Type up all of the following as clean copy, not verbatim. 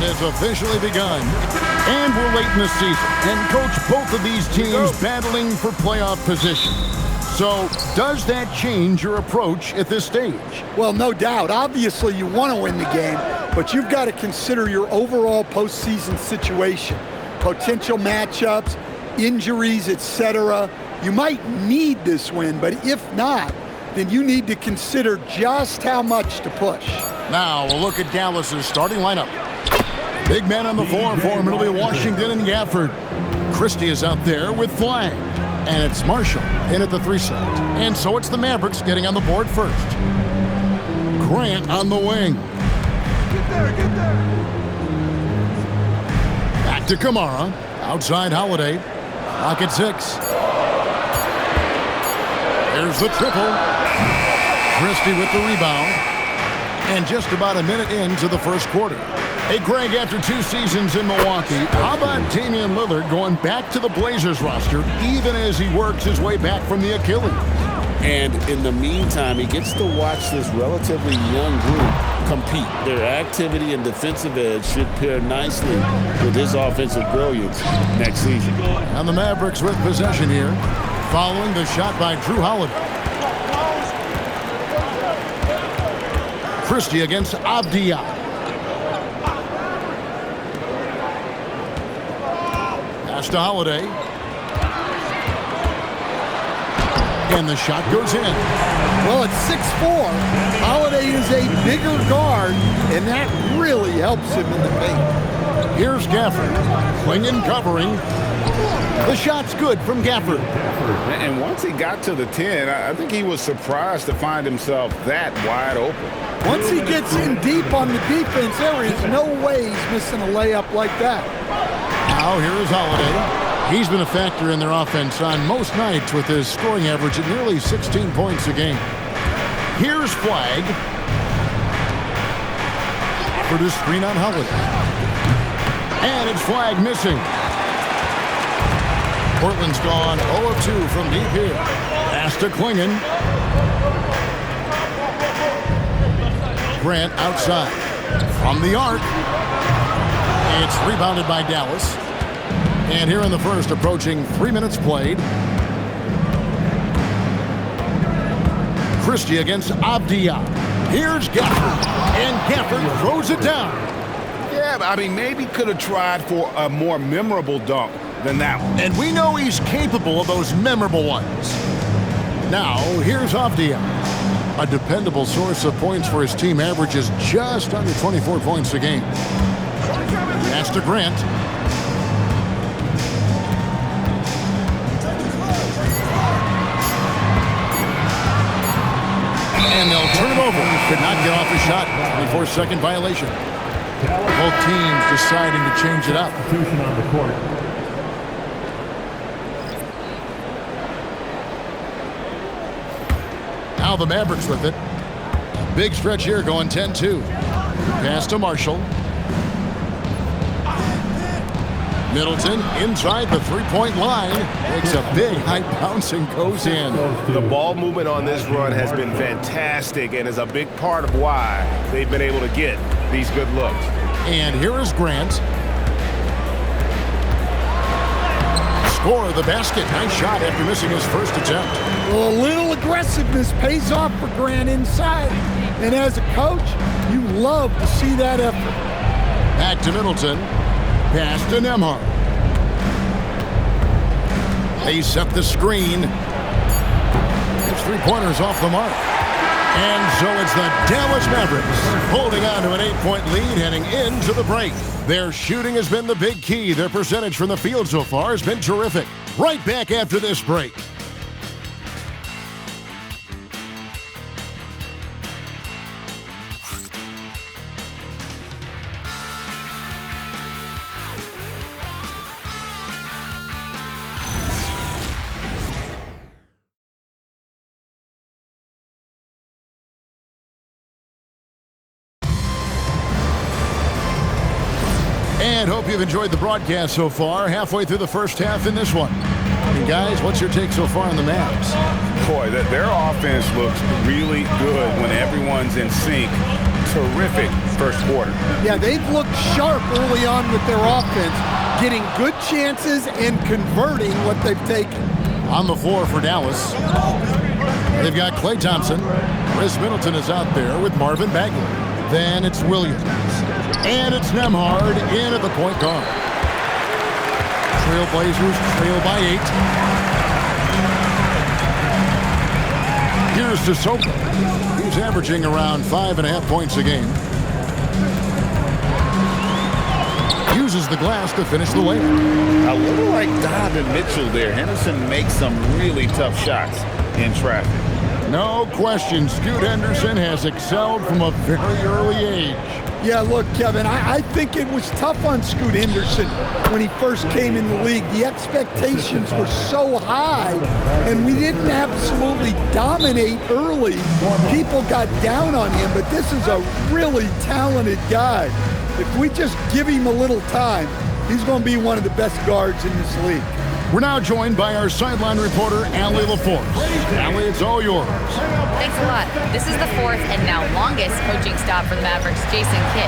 has officially begun. And we're late in the season. And, Coach, both of these teams battling for playoff position. So, does that change your approach at this stage? Well, no doubt. Obviously, you want to win the game, but you've got to consider your overall postseason situation. Potential matchups, injuries, etc. You might need this win, but if not, then you need to consider just how much to push. Now, we'll look at Dallas's starting lineup. Big man on the floor for him. It'll be Washington and Gafford. Christie is out there with Flagg. And it's Marshall in at the 3 slot. And so it's the Mavericks getting on the board first. Grant on the wing. Get there. Back to Kamara. Outside Holiday. Clock at 6. There's the triple. Christie with the rebound. And just about a minute into the first quarter. Hey, Greg, after 2 seasons in Milwaukee, how about Damian Lillard going back to the Blazers roster even as he works his way back from the Achilles? And in the meantime, he gets to watch this relatively young group compete. Their activity and defensive edge should pair nicely with his offensive brilliance next season. And the Mavericks with possession here, following the shot by Drew Holiday. Christie against Avdija. Pass to Holiday. And the shot goes in. Well, at 6'4", Holiday is a bigger guard, and that really helps him in the paint. Here's Gafford. Clingan covering. The shot's good from Gafford. And once he got to the 10, I think he was surprised to find himself that wide open. Once he gets in deep on the defense, there is no way he's missing a layup like that. Now here is Holiday. He's been a factor in their offense on most nights with his scoring average at nearly 16 points a game. Here's Flagg. For the screen on Holiday. And it's Flagg missing. Portland's gone 0 of 2 from deep here. Pass to Clingan. Grant outside. From the arc. It's rebounded by Dallas. And here in the first, approaching 3 minutes played. Christie against Avdija. Here's Gafford. And Gafford throws it down. Yeah, I mean, maybe could have tried for a more memorable dunk than that one. And we know he's capable of those memorable ones. Now, here's Avdija. A dependable source of points for his team, averages just under 24 points a game. Pass to Grant. And they'll turn it over. Could not get off the shot. 24-second violation. Both teams deciding to change it up. On the court. Now the Mavericks with it. A big stretch here going 10-2. Pass to Marshall. Middleton inside the three-point line. Makes a big high bounce and goes in. The ball movement on this run has been fantastic and is a big part of why they've been able to get these good looks. And here is Grant. Score the basket. Nice shot after missing his first attempt. Well, a little aggressiveness pays off for Grant inside. And as a coach, you love to see that effort. Back to Middleton. Pass to Nembhard. They set the screen. His three-pointers off the mark. And so it's the Dallas Mavericks holding on to an 8-point lead heading into the break. Their shooting has been the big key. Their percentage from the field so far has been terrific. Right back after this break. And hope you've enjoyed the broadcast so far. Halfway through the first half in this one. And guys, what's your take so far on the Mavs? Boy, their offense looks really good when everyone's in sync terrific first quarter. Yeah, they've looked sharp early on with their offense, getting good chances and converting what they've taken. On the floor for Dallas, they've got Klay Thompson. Chris Middleton is out there with Marvin Bagley. Then it's Williams. And it's Nembhard in at the point guard. Trailblazers trail by 8. Here's Sissoko. He's averaging around 5.5 points a game. Uses the glass to finish the layup. A little like Donovan Mitchell there. Henderson makes some really tough shots in traffic. No question, Scoot Henderson has excelled from a very early age. Yeah, look, Kevin, I think it was tough on Scoot Henderson when he first came in the league. The expectations were so high, and we didn't absolutely dominate early. People got down on him, but this is a really talented guy. If we just give him a little time, he's going to be one of the best guards in this league. We're now joined by our sideline reporter, Allie LaForce. Allie, it's all yours. Thanks a lot. This is the fourth and now longest coaching stop for the Mavericks' Jason Kidd.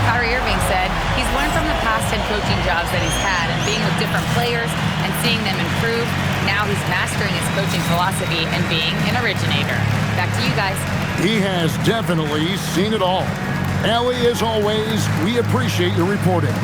Kyrie Irving said he's learned from the past head coaching jobs that he's had and being with different players and seeing them improve. Now he's mastering his coaching philosophy and being an originator. Back to you guys. He has definitely seen it all. Allie, as always, we appreciate your reporting.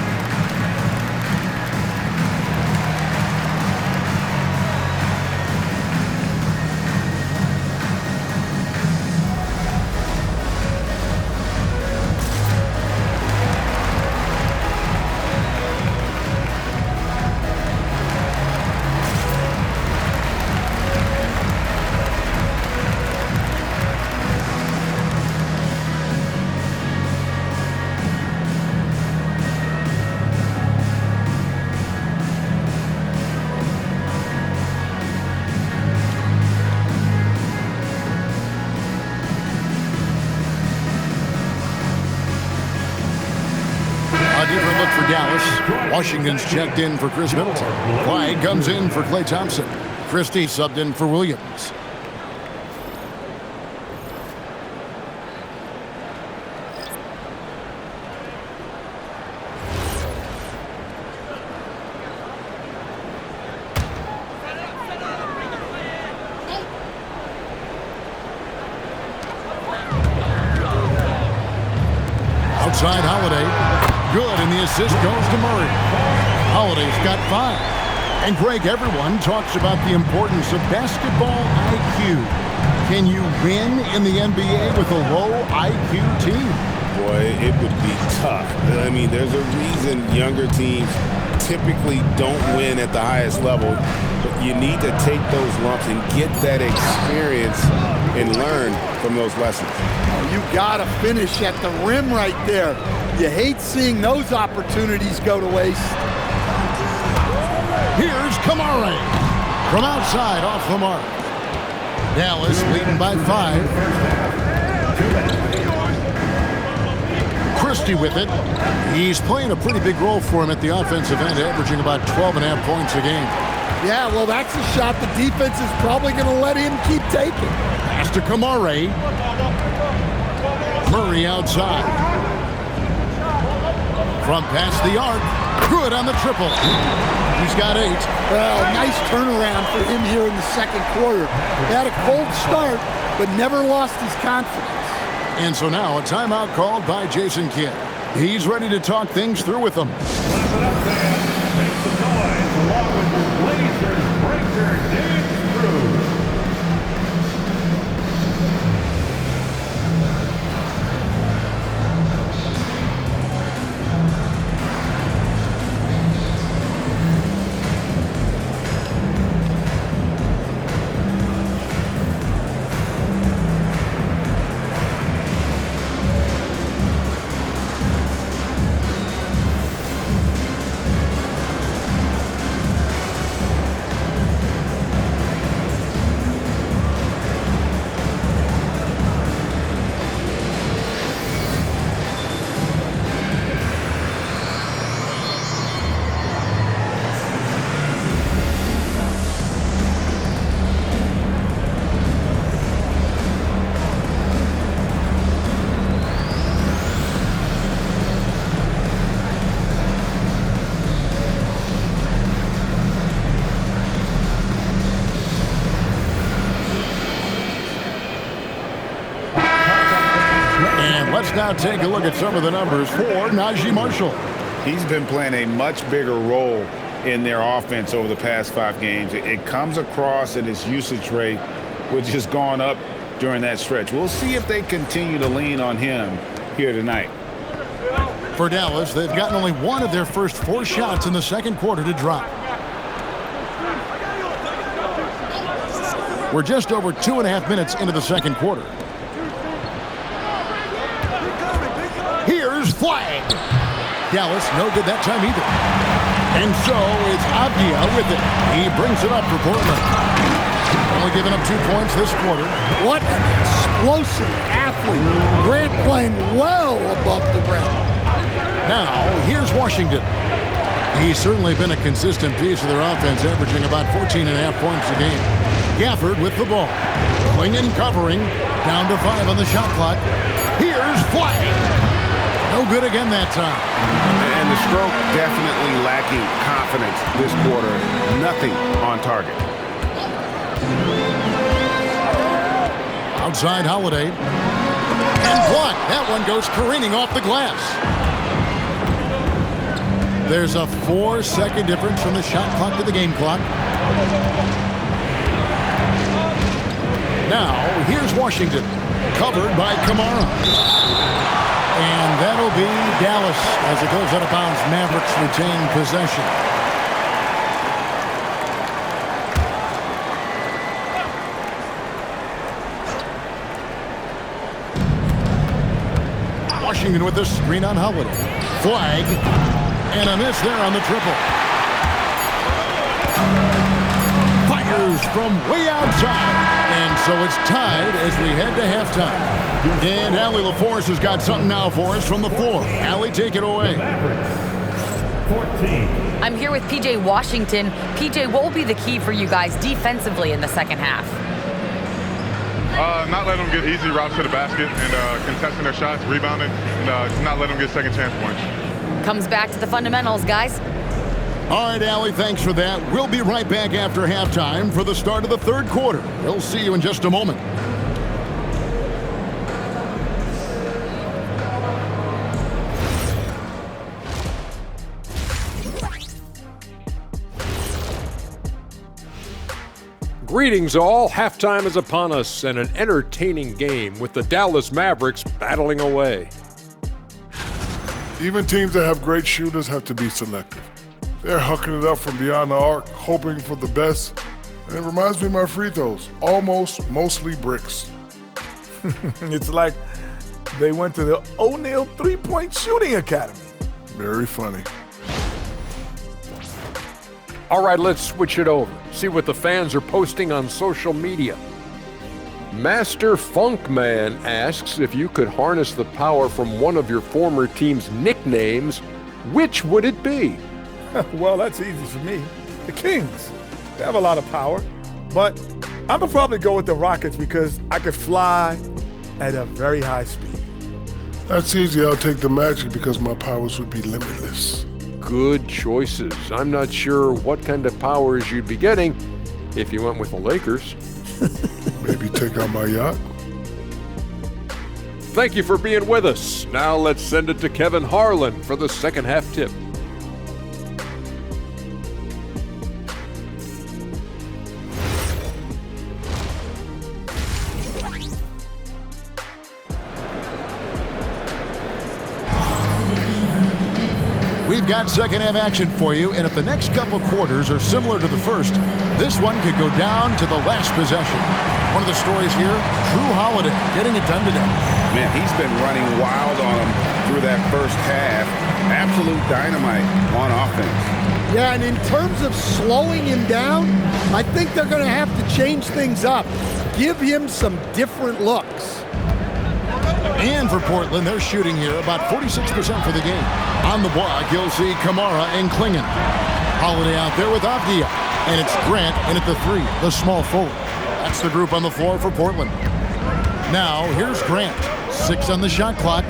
Washington's checked in for Chris Middleton. Clyde comes in for Klay Thompson. Christie subbed in for Williams. Outside Holiday. Good, and the assist goes to Murray. Holiday's got 5. And Greg, everyone talks about the importance of basketball IQ. Can you win in the NBA with a low IQ team? Boy, it would be tough. I mean, there's a reason younger teams typically don't win at the highest level. But you need to take those lumps and get that experience and learn from those lessons. Oh, you got to finish at the rim right there. You hate seeing those opportunities go to waste. Here's Kamara. From outside, off the mark. Dallas leading by 5. Christie with it. He's playing a pretty big role for him at the offensive end, averaging about 12.5 points a game. Yeah, well, that's a shot the defense is probably going to let him keep taking. Pass to Kamara. Murray outside. From past the arc. Good on the triple. He's got 8. Well, nice turnaround for him here in the second quarter. He had a cold start, but never lost his confidence. And so now a timeout called by Jason Kidd. He's ready to talk things through with them. now take a look at some of the numbers for Najee Marshall. He's been playing a much bigger role in their offense over the past 5 games. It comes across in his usage rate, which has gone up during that stretch. We'll see if they continue to lean on him here tonight. For Dallas, they've gotten only 1 of their first 4 shots in the second quarter to drop. We're just over 2.5 minutes into the second quarter. Here's flag. Dallas no good that time either. And so it's Avdia with it. He brings it up for Portland. Only giving up 2 points this quarter. What an explosive athlete. Grant playing well above the rim. Now, here's Washington. He's certainly been a consistent piece of their offense, averaging about 14.5 points a game. Gafford with the ball. Clingan covering. Down to 5 on the shot clock. Here's flag. No good again that time. And the stroke definitely lacking confidence this quarter. Nothing on target. Outside Holiday. And blocked. That one goes careening off the glass. There's a 4-second difference from the shot clock to the game clock. Now, here's Washington. Covered by Kamara. And that'll be Dallas as it goes out of bounds. Mavericks retain possession. Washington with the screen on Holiday. Flag. And a miss there on the triple. Fires from way outside. And so it's tied as we head to halftime. And Allie LaForce has got something now for us from the floor. Allie, take it away. I'm here with PJ Washington. PJ, what will be the key for you guys defensively in the second half? Not letting them get easy routes to the basket and contesting their shots, rebounding, and just not letting them get second chance points. Comes back to the fundamentals, guys. All right, Allie, thanks for that. We'll be right back after halftime for the start of the third quarter. We'll see you in just a moment. Greetings all, halftime is upon us and an entertaining game with the Dallas Mavericks battling away. Even teams that have great shooters have to be selective. They're hucking it up from beyond the arc, hoping for the best. And it reminds me of my free throws, mostly bricks. It's like they went to the O'Neal three-point shooting academy. Very funny. All right, let's switch it over. See what the fans are posting on social media. Master Funkman asks if you could harness the power from one of your former team's nicknames, which would it be? Well, that's easy for me. The Kings. They have a lot of power. But I'm going to probably go with the Rockets because I could fly at a very high speed. That's easy. I'll take the Magic because my powers would be limitless. Good choices. I'm not sure what kind of powers you'd be getting if you went with the Lakers. Maybe take out my yacht. Thank you for being with us. Now let's send it to Kevin Harlan for the second half tip. We've got second half action for you, and if the next couple quarters are similar to the first, this one could go down to the last possession. One of the stories here, Drew Holiday getting it done today. Man, he's been running wild on him through that first half. Absolute dynamite on offense. Yeah, and in terms of slowing him down, I think they're going to have to change things up. Give him some different looks. And for Portland, they're shooting here about 46% for the game. On the block, you'll see Kamara and Clingan. Holiday out there with Avdia. And it's Grant in at the 3, the small forward. That's the group on the floor for Portland. Now, here's Grant. 6 on the shot clock.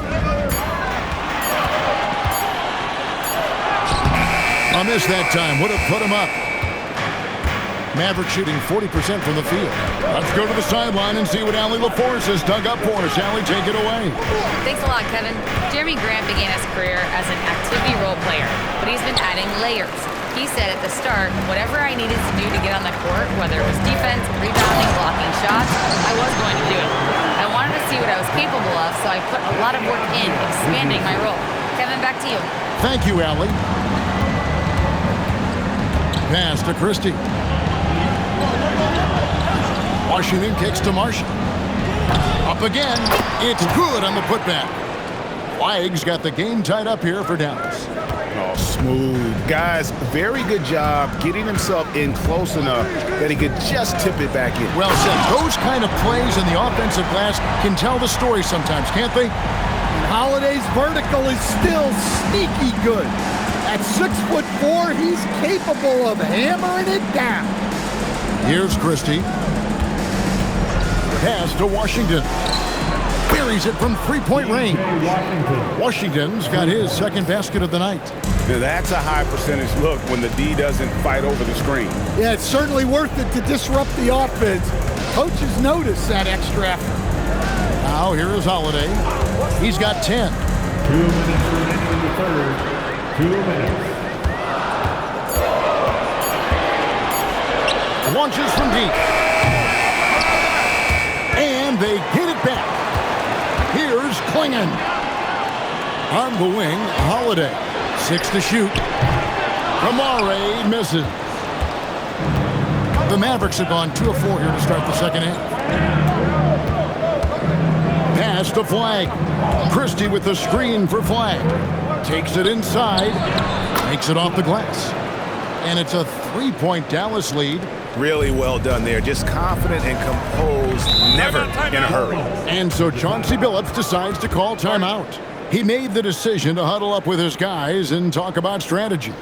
A miss that time. Would have put him up. Maverick shooting 40% from the field. Let's go to the sideline and see what Allie LaForce has dug up for us. Allie, take it away. Thanks a lot, Kevin. Jeremy Grant began his career as an activity role player, but he's been adding layers. He said at the start, whatever I needed to do to get on the court, whether it was defense, rebounding, blocking shots, I was going to do it. I wanted to see what I was capable of, so I put a lot of work in, expanding my role. Kevin, back to you. Thank you, Allie. Pass to Christie. Washington kicks to Marshall. Up again. It's good on the putback. Flag's got the game tied up here for Dallas. Oh, smooth. Guys, very good job getting himself in close enough that he could just tip it back in. Well said. Those kind of plays in the offensive glass can tell the story sometimes, can't they? Holiday's vertical is still sneaky good. At 6'4", he's capable of hammering it down. Here's Christie. Pass to Washington. Buries it from three-point range. Washington's got his second basket of the night. Now that's a high percentage look when the D doesn't fight over the screen. Yeah, it's certainly worth it to disrupt the offense. Coaches notice that extra effort. Now here is Holiday. He's got 10. 2 minutes remaining in the third. 2 minutes. Launches from deep. And they get it back. Here's Klingon. On the wing, Holiday. 6 to shoot. Kamare misses. The Mavericks have gone 2 of 4 here to start the second half. Pass to Flag. Christie with the screen for Flag. Takes it inside. Makes it off the glass. And it's a 3-point Dallas lead. Really well done there. Just confident and composed, never in a hurry. And so Chauncey Billups decides to call timeout. He made the decision to huddle up with his guys and talk about strategy.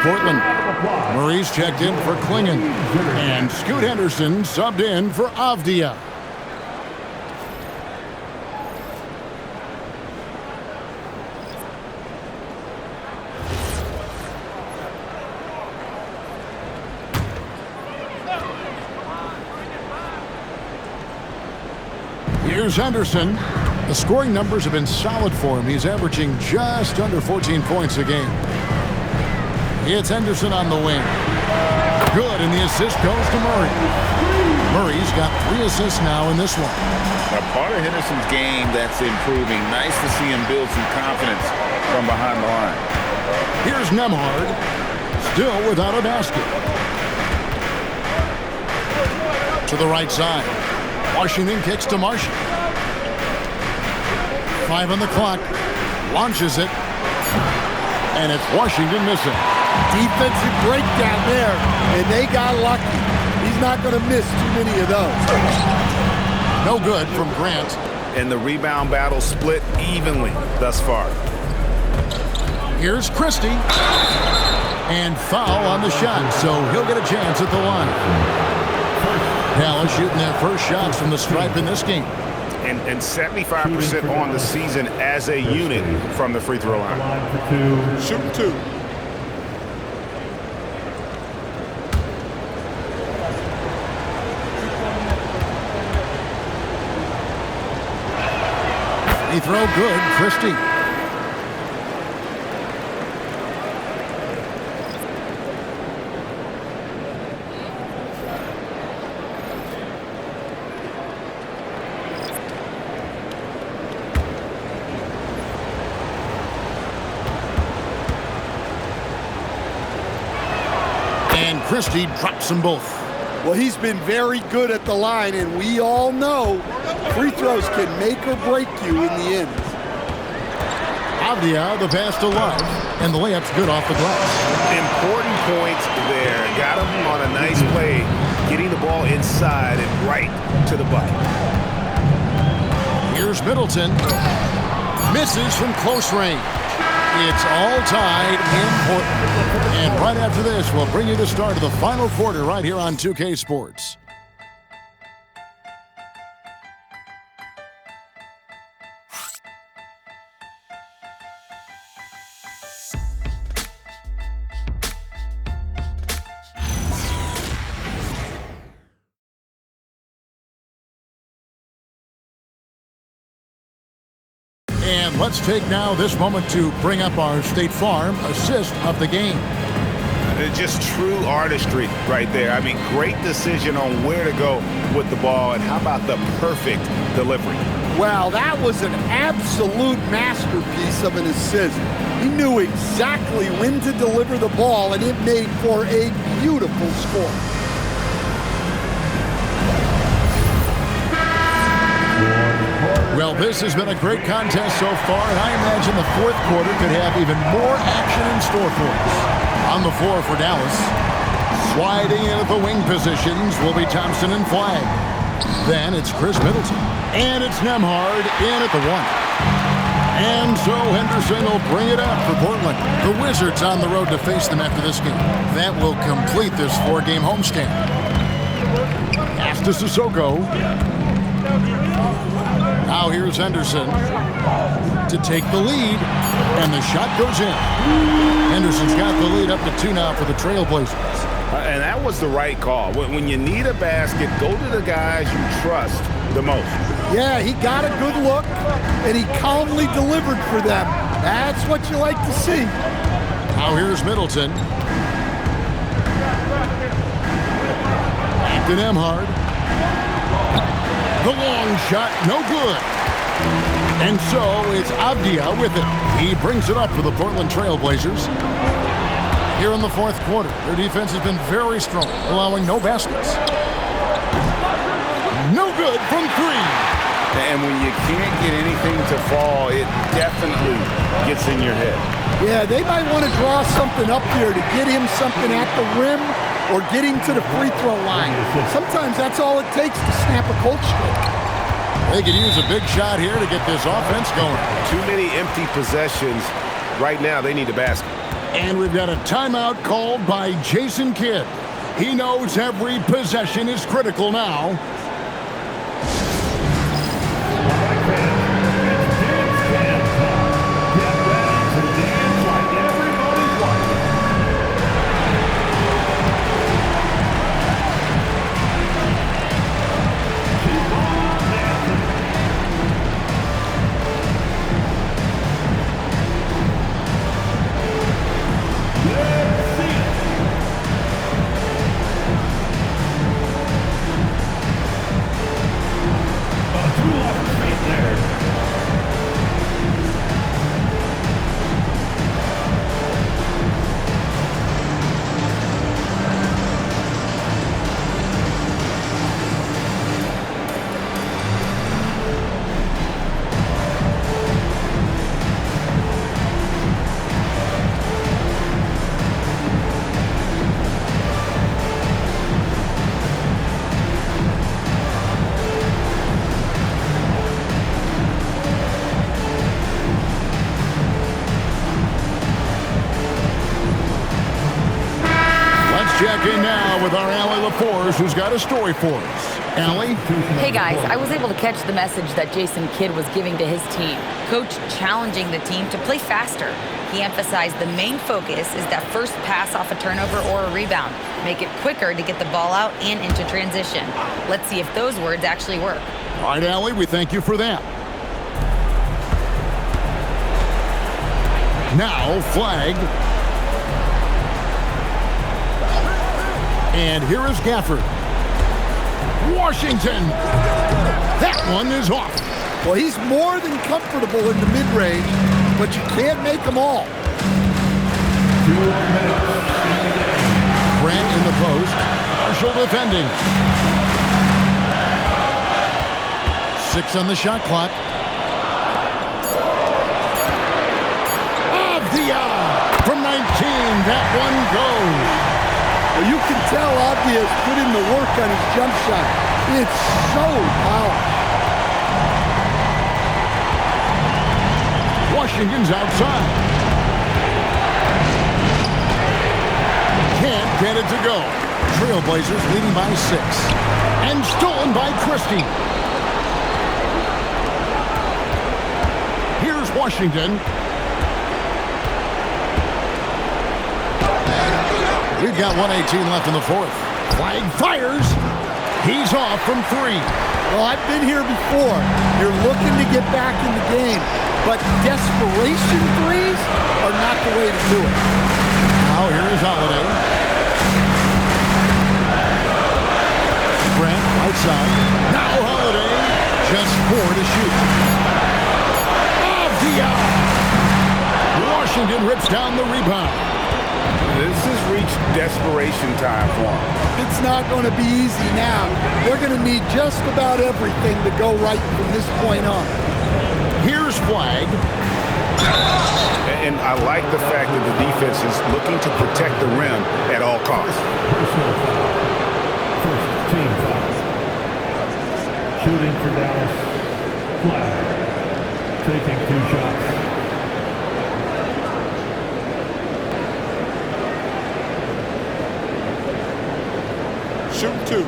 Portland. Murray's checked in for Klingon. And Scoot Henderson subbed in for Avdia. Here's Henderson. The scoring numbers have been solid for him. He's averaging just under 14 points a game. It's Henderson on the wing. Good, and the assist goes to Murray. Murray's got 3 assists now in this one. A part of Henderson's game that's improving. Nice to see him build some confidence from behind the line. Here's Nembhard, still without a basket. To the right side. Washington kicks to Marshall. 5 on the clock. Launches it. And it's Washington missing. Defensive breakdown there, and they got lucky. He's not going to miss too many of those. No good from Grant. And the rebound battle split evenly thus far. Here's Christie. And foul on the shot, so he'll get a chance at the line. Dallas shooting their first shots from the stripe in this game. And 75% on the season as a unit from the free throw line. Shooting 2. He throw good, Christie. And Christie drops them both. Well, he's been very good at the line, and we all know free throws can make or break you in the end. Avdia, the pass to Love, and the layup's good off the glass. Important points there. Got him on a nice play, getting the ball inside and right to the bucket. Here's Middleton. Misses from close range. It's all tied in Portland. And right after this, we'll bring you the start of the final quarter right here on 2K Sports. And let's take now this moment to bring up our State Farm assist of the game. Just true artistry right there. I mean, great decision on where to go with the ball, and how about the perfect delivery? Wow, that was an absolute masterpiece of an assist. He knew exactly when to deliver the ball, and it made for a beautiful score. Well, this has been a great contest so far, and I imagine the fourth quarter could have even more action in store for us. On the floor for Dallas, sliding in at the wing positions will be Thompson and Flagg. Then it's Chris Middleton, and it's Nembhard in at the one. And so Henderson will bring it up for Portland. The Wizards on the road to face them after this game. That will complete this four-game homestand. Pass to Sissoko. Now here's Henderson to take the lead, and the shot goes in. Henderson's got the lead up to 2 now for the Trailblazers. And that was the right call. When you need a basket, go to the guys you trust the most. Yeah, he got a good look, and he calmly delivered for them. That's what you like to see. Now here's Middleton. Back to Nembhard. The long shot, no good. And so it's Avdia with it. He brings it up for the Portland Trailblazers. Here in the fourth quarter, their defense has been very strong, allowing no baskets. No good from 3. And when you can't get anything to fall, it definitely gets in your head. Yeah, they might want to draw something up here to get him something at the rim or get him to the free throw line. Sometimes that's all it takes to snap a cold streak. They could use a big shot here to get this offense going. Too many empty possessions. Right now, they need a basket. And we've got a timeout called by Jason Kidd. He knows every possession is critical now. Check in now with our Allie LaForce, who's got a story for us. Allie? Hey guys, I was able to catch the message that Jason Kidd was giving to his team. Coach challenging the team to play faster. He emphasized the main focus is that first pass off a turnover or a rebound. Make it quicker to get the ball out and into transition. Let's see if those words actually work. All right, Allie, we thank you for that. Now flag. And here is Gafford. Washington. That one is off. Well, he's more than comfortable in the mid-range, but you can't make them all. Grant in the post. Marshall defending. 6 on the shot clock. From 19, that one goes. Well, you can tell Avdia has put in the work on his jump shot. It's so powerful. Washington's outside. Can't get it to go. Trailblazers leading by 6. And stolen by Christie. Here's Washington. We've got 1:18 left in the fourth. Flag fires. He's off from 3. Well, I've been here before. You're looking to get back in the game, but desperation threes are not the way to do it. Now here is Holiday. Grant, right side. Now Holiday. Just 4 to shoot. Avdia. Washington rips down the rebound. This has reached desperation time for them. It's not going to be easy now. They're going to need just about everything to go right from this point on. Here's flag. And I like the fact that the defense is looking to protect the rim at all costs. First team foul. Shooting for Dallas. Flag. Taking 2 shots. Shoot 2.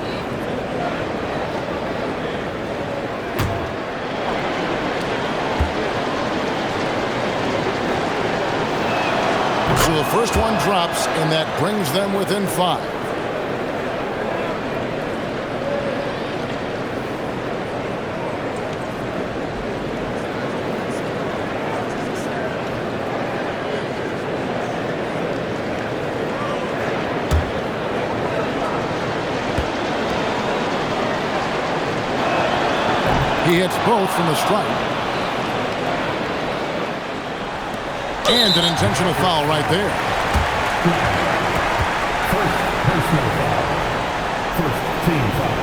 So the first one drops, and that brings them within 5. He hits both from the stripe. And an intentional foul right there. First personal foul. First team foul.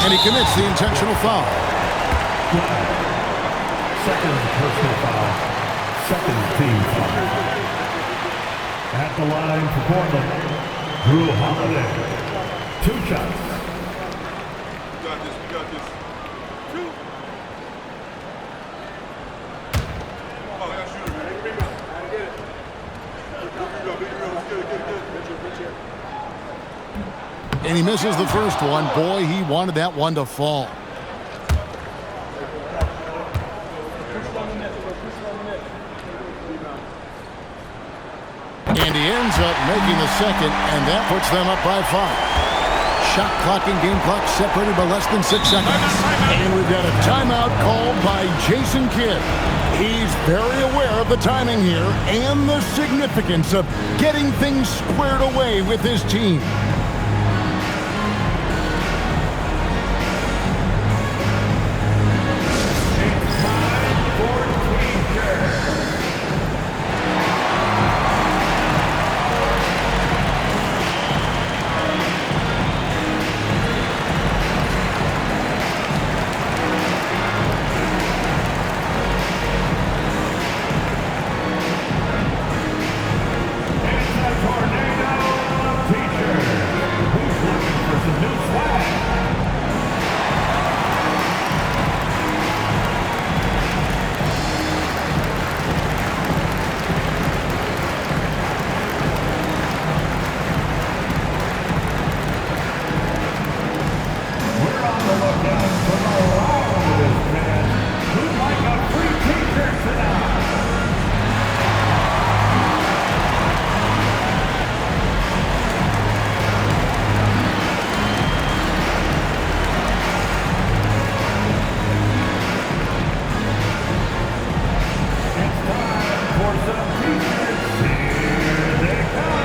And he commits the intentional foul. Second personal foul. Second team foul. At the line for Portland, Drew Holiday. 2 shots. We got this. 2. Oh, I got to shoot it, man. Rebound. I get it. Good. And he misses the first one. Boy, he wanted that one to fall. And he ends up making the second, and that puts them up by 5. Shot clock and game clock separated by less than 6 seconds. And we've got a timeout called by Jason Kidd. He's very aware of the timing here and the significance of getting things squared away with his team. for some t-shirts, here they come.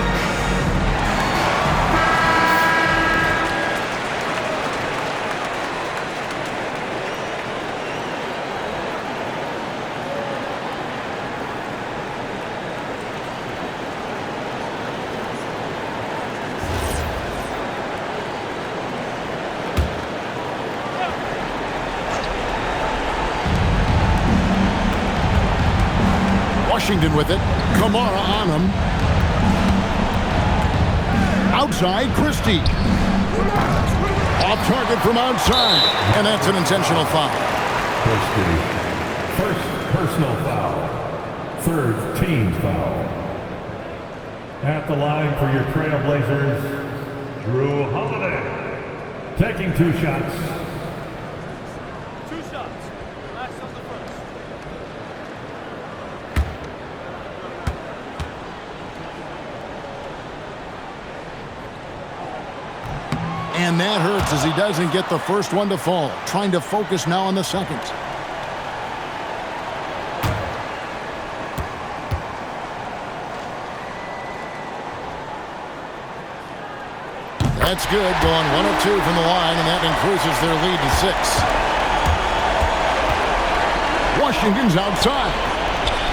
Washington with it. Kamara on him. Outside, Christie. Off target from outside. And that's an intentional foul. Christie. First personal foul. Third team foul. At the line for your Trailblazers, Jrue Holiday. Taking 2 shots. 2 shots. Relax on the first. And that hurts as he doesn't get the first one to fall. Trying to focus now on the second. That's good. Going 1 of 2 from the line, and that increases their lead to 6. Washington's outside.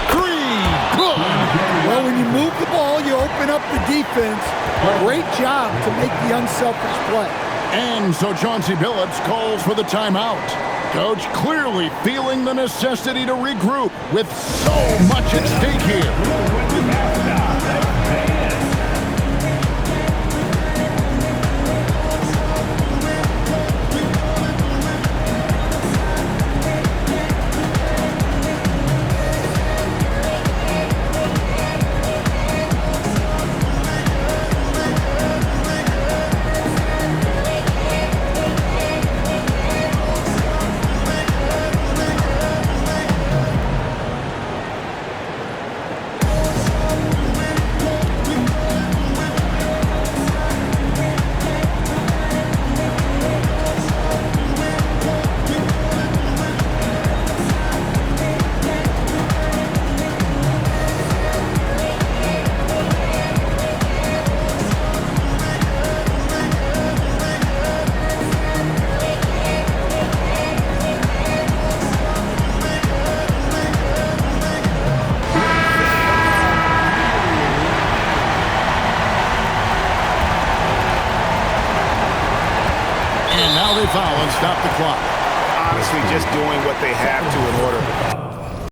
Creed. Good. Well, when you move the ball, you open up the defense. Great job to make the unselfish play. And so Chauncey Billups calls for the timeout. Coach clearly feeling the necessity to regroup with so much at stake here. Foul and stop the clock. Honestly, just doing what they have to in order